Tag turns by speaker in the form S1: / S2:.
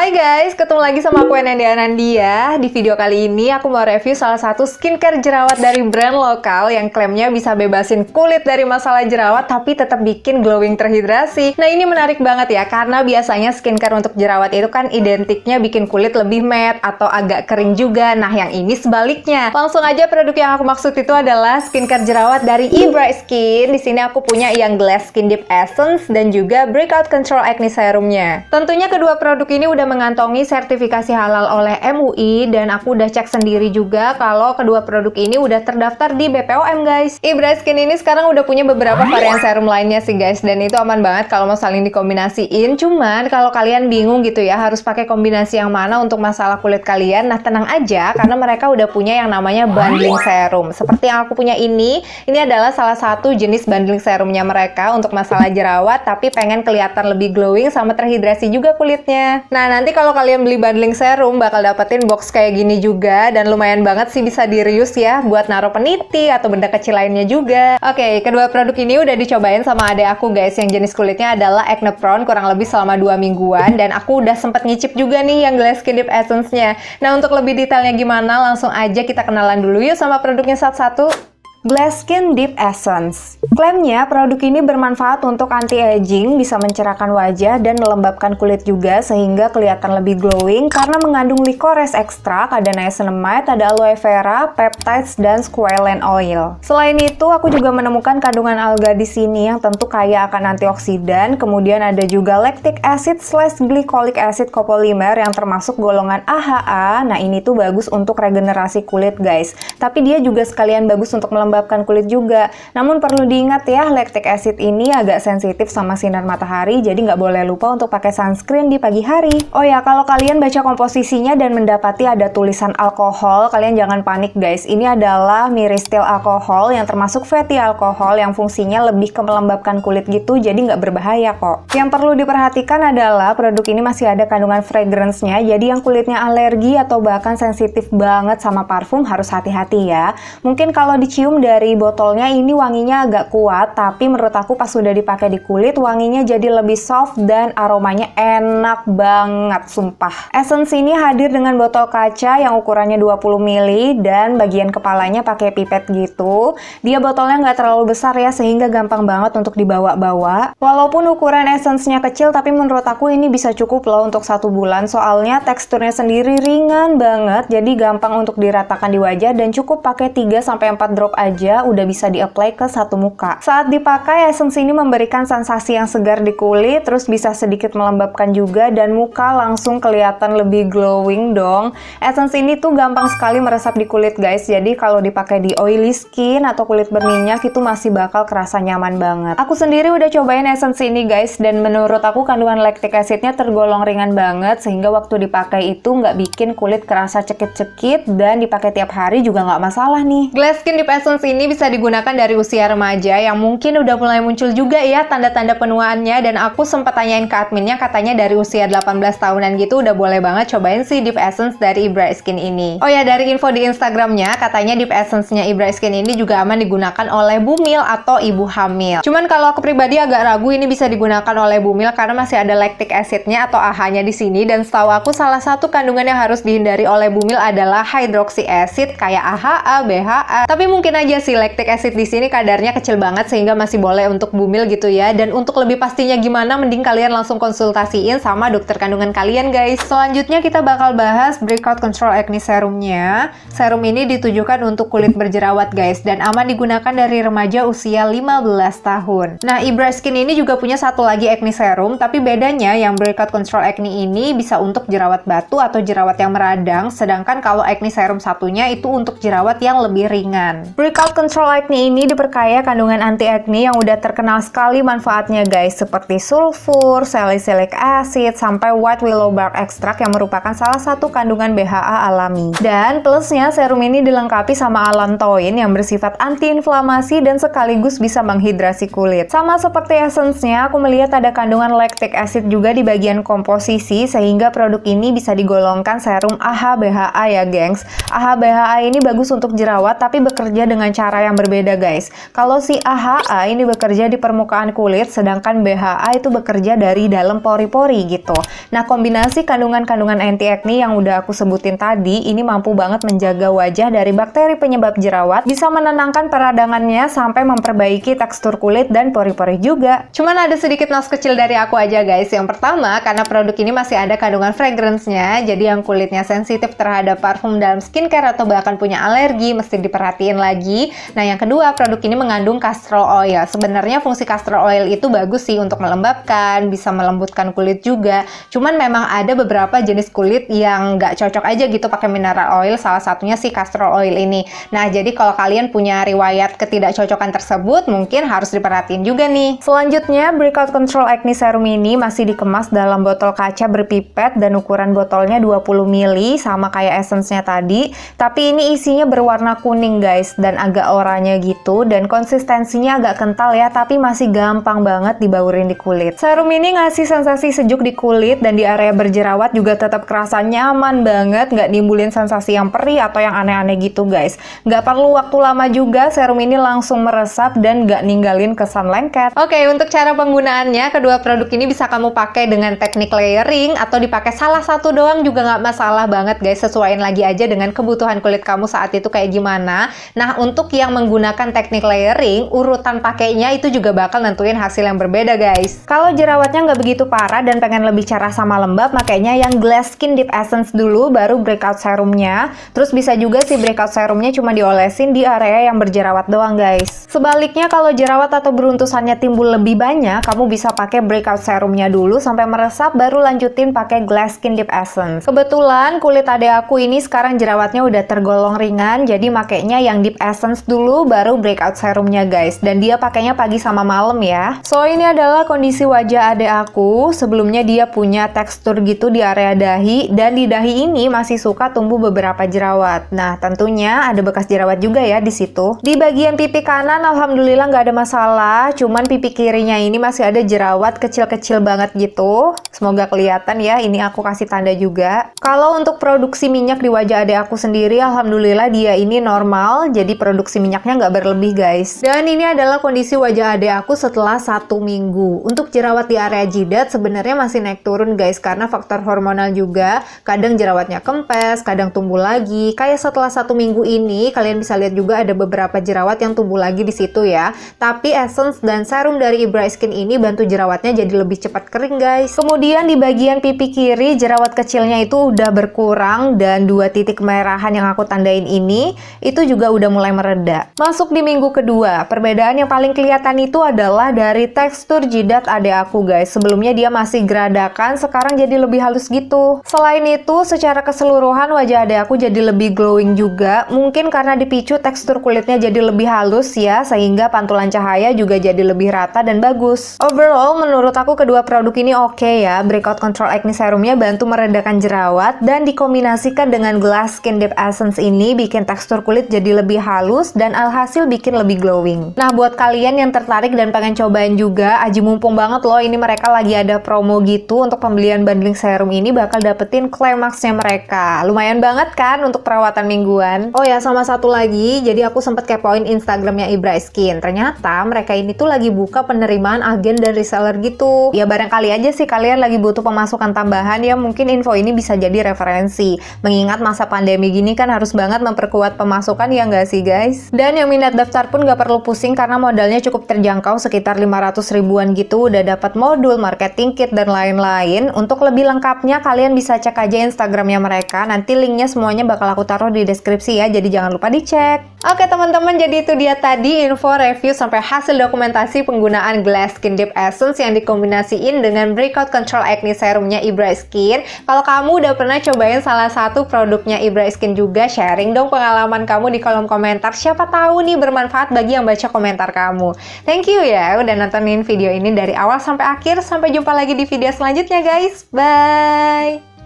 S1: Hai guys, ketemu lagi sama aku Anandia. Di video kali ini aku mau review salah satu skincare jerawat dari brand lokal yang klaimnya bisa bebasin kulit dari masalah jerawat tapi tetap bikin glowing terhidrasi. Nah ini menarik banget ya, karena biasanya skincare untuk jerawat itu kan identiknya bikin kulit lebih matte atau agak kering juga. Nah yang ini sebaliknya. Langsung aja produk yang aku maksud itu adalah skincare jerawat dari eBright Skin. Di sini aku punya yang Glass Skin Deep Essence dan juga Breakout Control Acne Serumnya. Tentunya kedua produk ini udah mengantongi sertifikasi halal oleh MUI dan aku udah cek sendiri juga kalau kedua produk ini udah terdaftar di BPOM guys. eBright Skin ini sekarang udah punya beberapa varian serum lainnya sih guys, dan itu aman banget kalau mau saling dikombinasiin. Cuman kalau kalian bingung gitu ya harus pakai kombinasi yang mana untuk masalah kulit kalian, nah tenang aja karena mereka udah punya yang namanya bundling serum. Seperti yang aku punya ini adalah salah satu jenis bundling serumnya mereka untuk masalah jerawat tapi pengen kelihatan lebih glowing sama terhidrasi juga kulitnya. Nah nanti kalau kalian beli bundling serum bakal dapetin box kayak gini juga, dan lumayan banget sih bisa di reuse ya buat naruh peniti atau benda kecil lainnya juga. Oke, kedua produk ini udah dicobain sama adek aku guys, yang jenis kulitnya adalah acne prone kurang lebih selama 2 mingguan, dan aku udah sempet ngicip juga nih yang Glass Skin Deep Essence-nya. Nah untuk lebih detailnya gimana, langsung aja kita kenalan dulu yuk sama produknya satu-satu. Glass Skin Deep Essence. Klaimnya produk ini bermanfaat untuk anti-aging, bisa mencerahkan wajah dan melembabkan kulit juga sehingga kelihatan lebih glowing karena mengandung licorice extract, ada niacinamide, ada aloe vera, peptides, dan squalane oil. Selain itu, aku juga menemukan kandungan alga di sini yang tentu kaya akan antioksidan. Kemudian ada juga lactic acid / glycolic acid copolymer yang termasuk golongan AHA. Nah, ini tuh bagus untuk regenerasi kulit guys. Tapi dia juga sekalian bagus untuk melembabkan kulit juga. Namun perlu diingat ya, lactic acid ini agak sensitif sama sinar matahari, jadi nggak boleh lupa untuk pakai sunscreen di pagi hari. Oh ya, kalau kalian baca komposisinya dan mendapati ada tulisan alkohol, kalian jangan panik guys. Ini adalah myristil alkohol yang termasuk fatty alkohol yang fungsinya lebih ke melembabkan kulit gitu, jadi nggak berbahaya kok. Yang perlu diperhatikan adalah produk ini masih ada kandungan fragrance-nya, jadi yang kulitnya alergi atau bahkan sensitif banget sama parfum harus hati-hati ya. Mungkin kalau dicium dari botolnya ini wanginya agak kuat, tapi menurut aku pas sudah dipakai di kulit wanginya jadi lebih soft dan aromanya enak banget, sumpah. Essence ini hadir dengan botol kaca yang ukurannya 20 ml dan bagian kepalanya pakai pipet gitu. Dia botolnya nggak terlalu besar ya, sehingga gampang banget untuk dibawa-bawa. Walaupun ukuran essence-nya kecil, tapi menurut aku ini bisa cukup loh untuk 1 bulan, soalnya teksturnya sendiri ringan banget, jadi gampang untuk diratakan di wajah dan cukup pakai 3-4 drop aja udah bisa di-apply ke satu muka. Saat dipakai, essence ini memberikan sensasi yang segar di kulit, terus bisa sedikit melembabkan juga, dan muka langsung kelihatan lebih glowing dong. Essence ini tuh gampang sekali meresap di kulit guys, jadi kalau dipakai di oily skin atau kulit berminyak itu masih bakal kerasa nyaman banget. Aku sendiri udah cobain essence ini guys, dan menurut aku kandungan lactic acidnya tergolong ringan banget, sehingga waktu dipakai itu nggak bikin kulit kerasa cekit-cekit, dan dipakai tiap hari juga nggak masalah nih. Glass Skin Deep Essence ini bisa digunakan dari usia remaja yang mungkin udah mulai muncul juga ya tanda-tanda penuaannya, dan aku sempat tanyain ke adminnya, katanya dari usia 18 tahunan gitu udah boleh banget cobain si Deep Essence dari eBright Skin ini. Oh ya, dari info di Instagramnya katanya Deep Essence-nya eBright Skin ini juga aman digunakan oleh bumil atau ibu hamil. Cuman kalau aku pribadi agak ragu ini bisa digunakan oleh bumil karena masih ada lactic acid-nya atau AHA-nya di sini, dan setahu aku salah satu kandungan yang harus dihindari oleh bumil adalah hydroxy acid kayak AHA, BHA. Tapi mungkin aja sih lactic acid di sini kadarnya kecil banget sehingga masih boleh untuk bumil gitu ya. Dan untuk lebih pastinya gimana, mending kalian langsung konsultasiin sama dokter kandungan kalian guys. Selanjutnya kita bakal bahas Breakout Control Acne Serumnya. Serum ini ditujukan untuk kulit berjerawat guys, dan aman digunakan dari remaja usia 15 tahun. Nah, eBright Skin ini juga punya satu lagi acne serum, tapi bedanya yang Breakout Control Acne ini bisa untuk jerawat batu atau jerawat yang meradang, sedangkan kalau acne serum satunya itu untuk jerawat yang lebih ringan. Breakout Control Acne ini diperkaya kandungan anti-acne yang udah terkenal sekali manfaatnya guys, seperti sulfur, salicylic acid, sampai white willow bark extract yang merupakan salah satu kandungan BHA alami. Dan plusnya serum ini dilengkapi sama allantoin yang bersifat anti-inflamasi dan sekaligus bisa menghidrasi kulit. Sama seperti essence-nya, aku melihat ada kandungan lactic acid juga di bagian komposisi, sehingga produk ini bisa digolongkan serum AHA BHA ya gengs. AHA BHA ini bagus untuk jerawat tapi bekerja dengan dengan cara yang berbeda guys. Kalau si AHA ini bekerja di permukaan kulit, sedangkan BHA itu bekerja dari dalam pori-pori gitu. Nah, kombinasi kandungan-kandungan anti-acne yang udah aku sebutin tadi, ini mampu banget menjaga wajah dari bakteri penyebab jerawat, bisa menenangkan peradangannya sampai memperbaiki tekstur kulit dan pori-pori juga. Cuman ada sedikit nos kecil dari aku aja guys. Yang pertama, karena produk ini masih ada kandungan fragrance-nya, jadi yang kulitnya sensitif terhadap parfum dalam skincare atau bahkan punya alergi, mesti diperhatiin lagi. Nah, yang kedua, produk ini mengandung castor oil. Sebenarnya fungsi castor oil itu bagus sih untuk melembabkan, bisa melembutkan kulit juga. Cuman memang ada beberapa jenis kulit yang nggak cocok aja gitu pakai mineral oil, salah satunya si castor oil ini. Nah, jadi kalau kalian punya riwayat ketidakcocokan tersebut, mungkin harus diperhatiin juga nih. Selanjutnya, Breakout Control Acne Serum ini masih dikemas dalam botol kaca berpipet dan ukuran botolnya 20 ml sama kayak essence-nya tadi, tapi ini isinya berwarna kuning guys dan agak oranye gitu, dan konsistensinya agak kental ya, tapi masih gampang banget dibaurin di kulit. Serum ini ngasih sensasi sejuk di kulit dan di area berjerawat juga tetap kerasa nyaman banget, nggak nimbulin sensasi yang perih atau yang aneh-aneh gitu guys. Nggak perlu waktu lama juga, serum ini langsung meresap dan nggak ninggalin kesan lengket. Oke, untuk cara penggunaannya, kedua produk ini bisa kamu pakai dengan teknik layering atau dipakai salah satu doang juga nggak masalah banget guys. Sesuaiin lagi aja dengan kebutuhan kulit kamu saat itu kayak gimana. Nah, untuk yang menggunakan teknik layering, urutan pakainya itu juga bakal nentuin hasil yang berbeda guys. Kalau jerawatnya nggak begitu parah dan pengen lebih cerah sama lembab, makanya yang Glass Skin Deep Essence dulu, baru breakout serumnya. Terus bisa juga si breakout serumnya cuma diolesin di area yang berjerawat doang guys. Sebaliknya, kalau jerawat atau beruntusannya timbul lebih banyak, kamu bisa pakai breakout serumnya dulu sampai meresap, baru lanjutin pakai Glass Skin Deep Essence. Kebetulan kulit adek aku ini sekarang jerawatnya udah tergolong ringan, jadi makainya yang Deep Essence dulu, baru breakout serumnya guys. Dan dia pakainya pagi sama malam ya. So, ini adalah kondisi wajah adek aku. Sebelumnya dia punya tekstur gitu di area dahi, dan di dahi ini masih suka tumbuh beberapa jerawat. Nah, tentunya ada bekas jerawat juga ya di situ. Di bagian pipi kanan alhamdulillah nggak ada masalah, cuman pipi kirinya ini masih ada jerawat kecil-kecil banget gitu. Semoga kelihatan ya, ini aku kasih tanda juga. Kalau untuk produksi minyak di wajah adek aku sendiri, alhamdulillah dia ini normal, jadi produksi minyaknya nggak berlebih guys. Dan ini adalah kondisi wajah adek aku setelah 1 minggu. Untuk jerawat di area jidat sebenarnya masih naik turun guys, karena faktor hormonal juga. Kadang jerawatnya kempes, kadang tumbuh lagi. Kayak setelah 1 minggu ini, kalian bisa lihat juga ada beberapa jerawat yang tumbuh lagi di situ ya. Tapi essence dan serum dari Ibra Skin ini bantu jerawatnya jadi lebih cepat kering guys. Kemudian di bagian pipi kiri, jerawat kecilnya itu udah berkurang, dan 2 titik kemerahan yang aku tandain ini itu juga udah mulai mereda. Masuk di minggu kedua, perbedaan yang paling kelihatan itu adalah dari tekstur jidat adek aku guys. Sebelumnya dia masih geradakan, sekarang jadi lebih halus gitu. Selain itu, secara keseluruhan wajah adek aku jadi lebih glowing juga. Mungkin karena dipicu tekstur kulitnya jadi lebih halus ya, sehingga pantulan cahaya juga jadi lebih rata dan bagus. Overall, menurut aku kedua produk ini oke ya. Breakout Control Acne Serumnya bantu meredakan jerawat, dan dikombinasikan dengan Glass Skin Deep Essence ini bikin tekstur kulit jadi lebih halus dan alhasil bikin lebih glowing. Nah, buat kalian yang tertarik dan pengen cobain juga, aji mumpung banget loh, ini mereka lagi ada promo gitu. Untuk pembelian bundling serum ini bakal dapetin climaxnya mereka. Lumayan banget kan untuk perawatan mingguan. Oh ya, sama satu lagi, jadi aku sempet kepoin Instagramnya Ibra Skin. Ternyata mereka ini tuh lagi buka penerimaan agen dan reseller gitu. Ya barangkali aja sih kalian lagi butuh pemasukan tambahan ya, mungkin info ini bisa jadi referensi. Mengingat masa pandemi gini kan harus banget memperkuat pemasukan ya nggak sih guys? Dan yang minat daftar pun nggak perlu pusing karena modalnya cukup terjangkau, sekitar 500 ribuan gitu, udah dapat modul, marketing kit, dan lain-lain. Untuk lebih lengkapnya kalian bisa cek aja Instagramnya mereka, nanti linknya semuanya bakal aku taruh di deskripsi ya, jadi jangan lupa dicek. Oke teman-teman, jadi itu dia tadi info review sampai hasil dokumentasi penggunaan Glass Skin Deep Essence yang dikombinasiin dengan Breakout Control Acne Serumnya Ibra Skin. Kalau kamu udah pernah cobain salah satu produknya Ibra Skin juga, sharing dong pengalaman kamu di kolom komentar. Siapa tahu nih bermanfaat bagi yang baca komentar kamu. Thank you ya udah nontonin video ini dari awal sampai akhir. Sampai jumpa lagi di video selanjutnya guys. Bye!